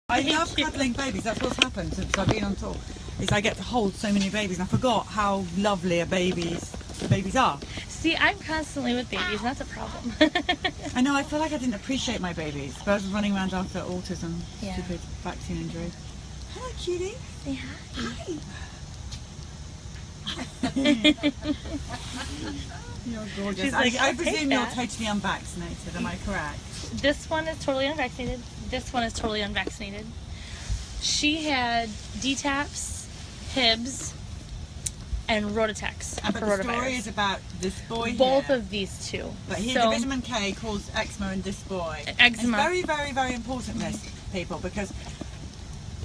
I love cuddling babies. That's what's happened since I've been on tour. Is I get to hold so many babies, and I forgot how lovely babies are. See, I'm constantly with babies, and that's a problem. I know. I feel like I didn't appreciate my babies, but I was running around after autism, stupid vaccine injury. Hello, cutie. Say hi. You're gorgeous. She's like, I I'll presume take you're that. totally unvaccinated. Am I correct? This one is totally unvaccinated. This one is totally unvaccinated. She had DTaps, Hibs, and Rotatex But for the story rotavirus. is about this boy Both here. of these two. But he, the vitamin K causes eczema in this boy. Eczema. It's very, very, very important, this, people, because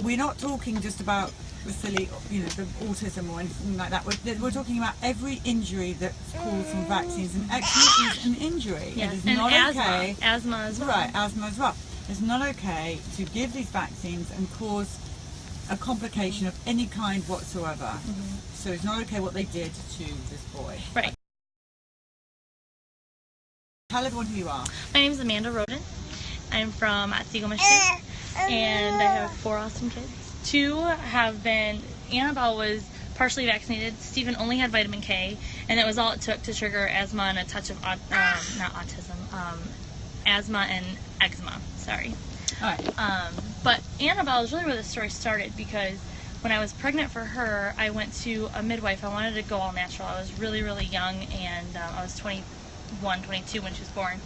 we're not talking just about the silly, the autism or anything like that. We're talking about every injury that's caused from vaccines, and eczema is an injury. Yes, It is and not asthma. okay. Asthma as well. Right, asthma as well. It's not okay to give these vaccines and cause a complication of any kind whatsoever. Mm-hmm. So it's not okay what they did to this boy. Right. Tell everyone who you are. My name is Amanda Roden. I'm from Otsego, Michigan, and I have 4 awesome kids. 2 have been, Annabelle was partially vaccinated. Stephen only had vitamin K, and that was all it took to trigger asthma and a touch of, asthma and eczema. Sorry. All right. But Annabelle is really where the story started, because when I was pregnant for her, I went to a midwife. I wanted to go all natural. I was really, really young, and I was 21, 22 when she was born.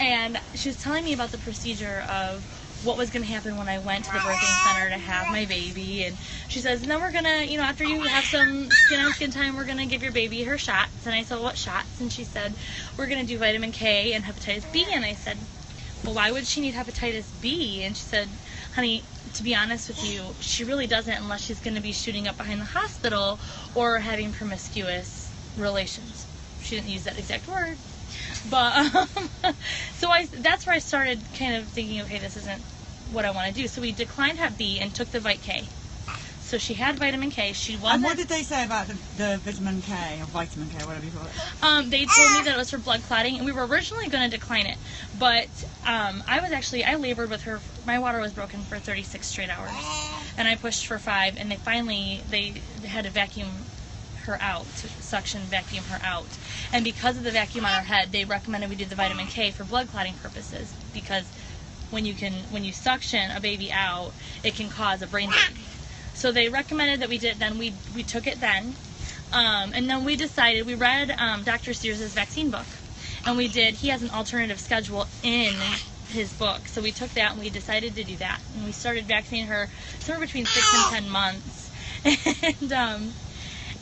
And she was telling me about the procedure of what was going to happen when I went to the birthing center to have my baby. And she says, and then we're going to, after you have some skin-on-skin time, we're going to give your baby her shots. And I said, what shots? And she said, we're going to do vitamin K and hepatitis B. And I said, well, why would she need hepatitis B? And she said, honey, to be honest with you, she really doesn't unless she's going to be shooting up behind the hospital or having promiscuous relations. She didn't use that exact word. But, that's where I started kind of thinking, okay, this isn't what I want to do. So we declined Hep B and took the Vit K. So she had vitamin K. She wasn't. And what did they say about the vitamin K, or vitamin K, whatever you call it? They told me that it was for blood clotting, and we were originally going to decline it. But I labored with her. My water was broken for 36 straight hours. And I pushed for 5, and they had to vacuum her out, suction vacuum her out. And because of the vacuum on her head, they recommended we do the vitamin K for blood clotting purposes, because when you suction a baby out, it can cause a brain bleed. So they recommended that we did it then. We took it then. And then we decided, we read Dr. Sears' vaccine book. And he has an alternative schedule in his book. So we took that and we decided to do that. And we started vaccinating her somewhere between 6 and 10 months.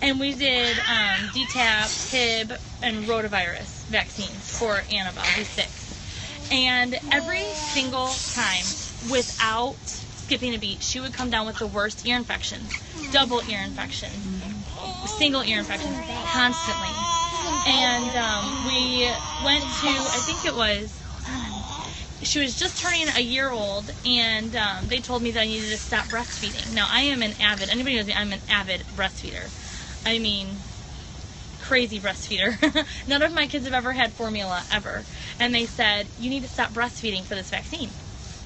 And we did DTaP, Hib, and rotavirus vaccines for Annabelle, who's 6. And every single time, without skipping a beat, she would come down with the worst ear infections, double ear infections, single ear infections, constantly. And we went to, I think it was, she was just turning a year old, and they told me that I needed to stop breastfeeding. Now, anybody knows me, I'm an avid breastfeeder. I mean, crazy breastfeeder. None of my kids have ever had formula, ever. And they said, you need to stop breastfeeding for this vaccine.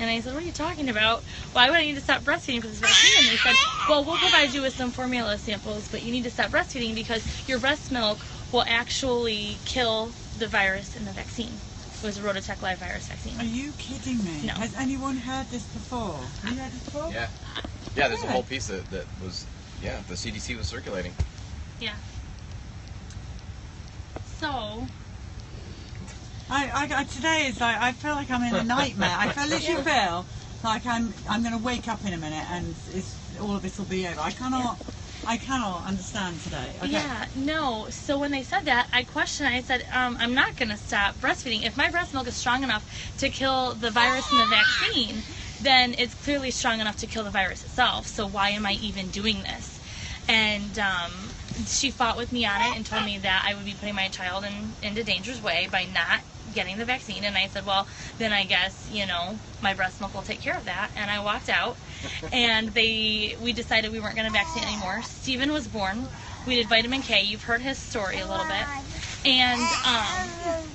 And I said, what are you talking about? Why would I need to stop breastfeeding for this vaccine? And they said, well, we'll provide you with some formula samples, but you need to stop breastfeeding because your breast milk will actually kill the virus in the vaccine. It was a Rotatec live virus vaccine. Are you kidding me? No. Has anyone heard this before? Have you heard this before? Yeah. Yeah, there's a whole piece that was, the CDC was circulating. Yeah. So, today is like, I feel like I'm in a nightmare. I literally feel like I'm going to wake up in a minute and all of this will be over. I cannot understand today. Okay. yeah, no. So when they said that, I questioned. I said, I'm not going to stop breastfeeding. If my breast milk is strong enough to kill the virus in the vaccine, then it's clearly strong enough to kill the virus itself. So why am I even doing this? And she fought with me on it and told me that I would be putting my child into danger's way by not getting the vaccine. And I said, well, then I guess, my breast milk will take care of that. And I walked out, and we decided we weren't going to vaccinate anymore. Stephen was born. We did vitamin K. You've heard his story a little bit. And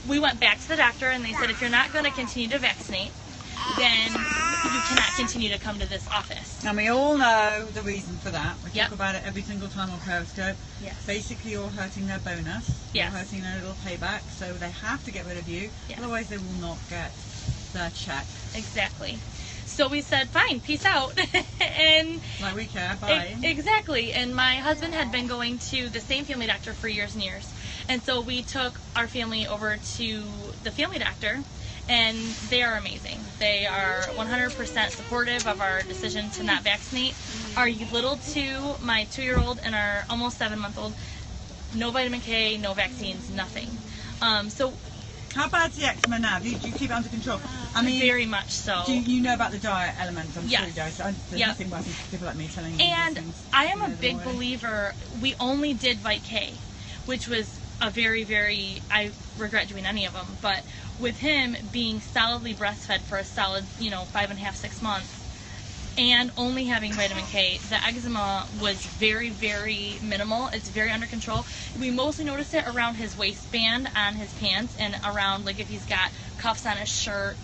we went back to the doctor, and they said, if you're not going to continue to vaccinate, then you cannot continue to come to this office. And we all know the reason for that. We Yep. talk about it every single time on Periscope. Yes. Basically, you're hurting their bonus. Yes. You're hurting their little payback, so they have to get rid of you. Yes. Otherwise, they will not get their check. Exactly. So we said, fine, peace out. And Like we care. Bye. exactly. And my husband had been going to the same family doctor for years and years. And so we took our family over to the family doctor, and they are amazing. They are 100% supportive of our decision to not vaccinate. Our little two, my 2-year-old and our almost 7-month-old, no vitamin K, no vaccines, nothing. So How bad's the eczema now? Do you keep it under control? I mean, very much so. do you know about the diet element? I'm Yes. sure you do. So there's Yep. nothing worse than people like me telling you And these things. I am You a know them big already. believer. We only did Vit K, which was a very, very, I regret doing any of them, but with him being solidly breastfed for a solid, 5.5, 6 months, and only having vitamin K, the eczema was very, very minimal. It's very under control. We mostly noticed it around his waistband on his pants and around, like, if he's got cuffs on his shirt,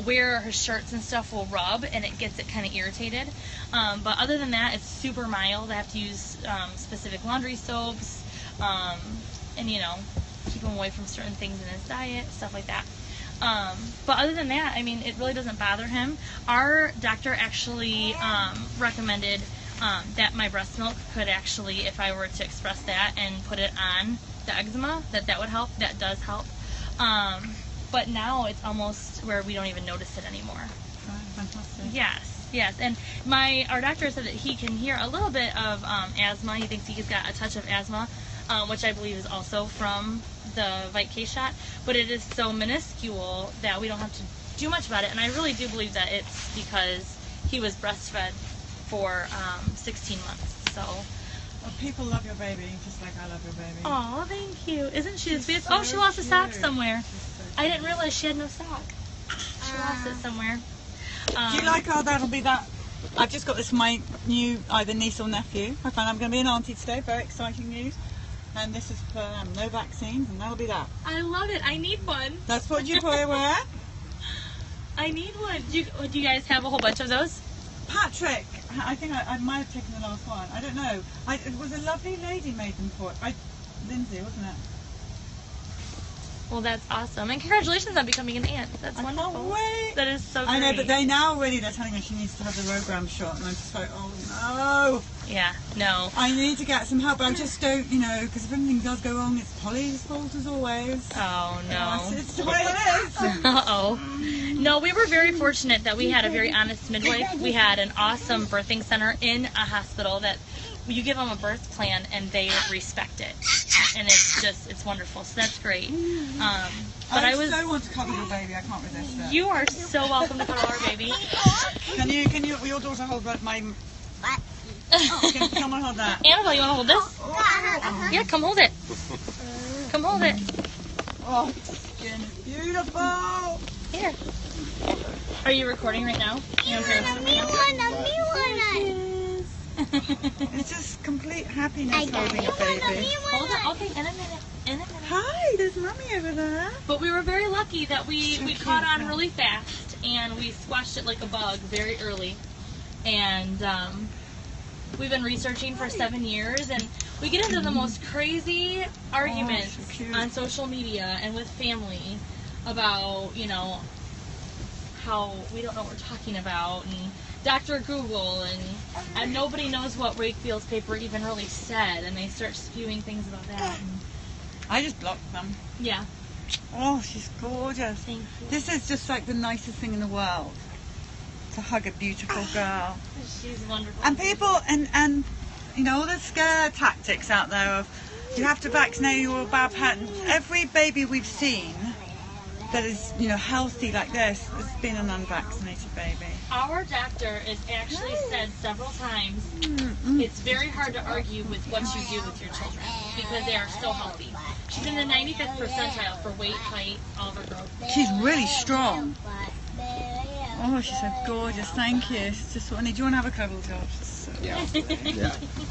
where his shirts and stuff will rub, and it gets it kind of irritated. But other than that, it's super mild. I have to use specific laundry soaps, and keep him away from certain things in his diet, stuff like that. But other than that, I mean, it really doesn't bother him. Our doctor actually recommended that my breast milk could actually, if I were to express that and put it on the eczema, that would help. That does help. But now it's almost where we don't even notice it anymore. Oh, fantastic. Yes. And our doctor said that he can hear a little bit of asthma. He thinks he's got a touch of asthma, which I believe is also from the Vit K shot. But it is so minuscule that we don't have to do much about it. And I really do believe that it's because he was breastfed for 16 months. So. Well, people love your baby just like I love your baby. Oh, thank you. Isn't she the She's sweetest? so Oh, she lost a sock cute. somewhere. She's so I didn't realize she had no sock. She lost it somewhere. Do you like how that'll be that? I've just got this for my new either niece or nephew. I found I'm going to be an auntie today. Very exciting news. And this is for no vaccines, and that'll be that. I love it. I need one. That's what you wear. I need one. Do you guys have a whole bunch of those? Patrick, I think I might have taken the last one. I don't know. It was a lovely lady made them for it. Lindsay, wasn't it? Well, that's awesome. And congratulations on becoming an aunt. That's I can't wonderful. wait. That is so great. I know, but they're telling her she needs to have the Rogram shot, and I'm just like, oh no. Yeah, no. I need to get some help, but I just don't, because if anything does go wrong, it's Polly's fault as always. Oh, no. It's the way it is. Uh-oh. No, we were very fortunate that we had a very honest midwife. We had an awesome birthing center in a hospital that you give them a birth plan and they respect it. And it's wonderful. So that's great. But I so want to cuddle your baby. I can't resist it. You are so welcome to cuddle our baby. Can your daughter hold my... Come on, hold that. Annabelle, you want to hold this? Yeah, come hold it. Come hold it. Oh, skin is beautiful. Here. Are you recording right now? It's just complete happiness holding a baby. Hold it. Okay, in a minute. Hi, there's Mummy over there. But we were very lucky that we So caught cute, on yeah. really fast and we squashed it like a bug very early. And we've been researching for 7 years, and we get into the most crazy arguments so cute. on social media and with family about, how we don't know what we're talking about, and Dr. Google, and nobody knows what Wakefield's paper even really said, and they start spewing things about that. And, I just blocked them. yeah, Oh, she's gorgeous. thank you. This is just like the nicest thing in the world. To hug a beautiful girl. She's wonderful. And people, and all the scare tactics out there of you have to vaccinate, you're a bad parent. Every baby we've seen that is, healthy like this has been an unvaccinated baby. Our doctor has actually said several times it's very hard to argue with what you do with your children because they are so healthy. She's in the 95th percentile for weight, height, all of her growth. She's really strong. Oh, she's so gorgeous. Thank you. It's just what I need. Do you want to have a cuddle, Josh? So Yeah.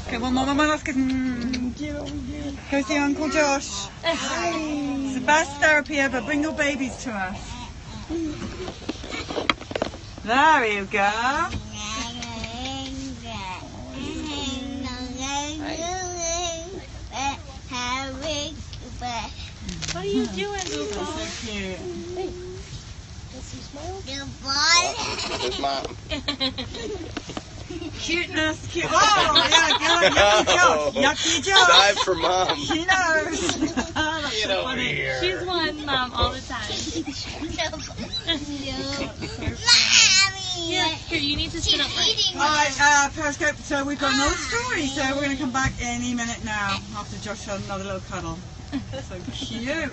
okay, one more. Let's go. Go see Uncle Josh. It's the best therapy ever. Bring your babies to us. There you go. What are you doing, Google? So cute. There's Mom. Cuteness, cute. Oh, yeah, good. Yucky job. Yucky job. Dive for Mom. She knows. That's Get so over funny. here. She's one mom all the time. Here, you need to sit up right. Alright, Periscope, so we've got another story, so we're going to come back any minute now after Josh had another little cuddle. So cute.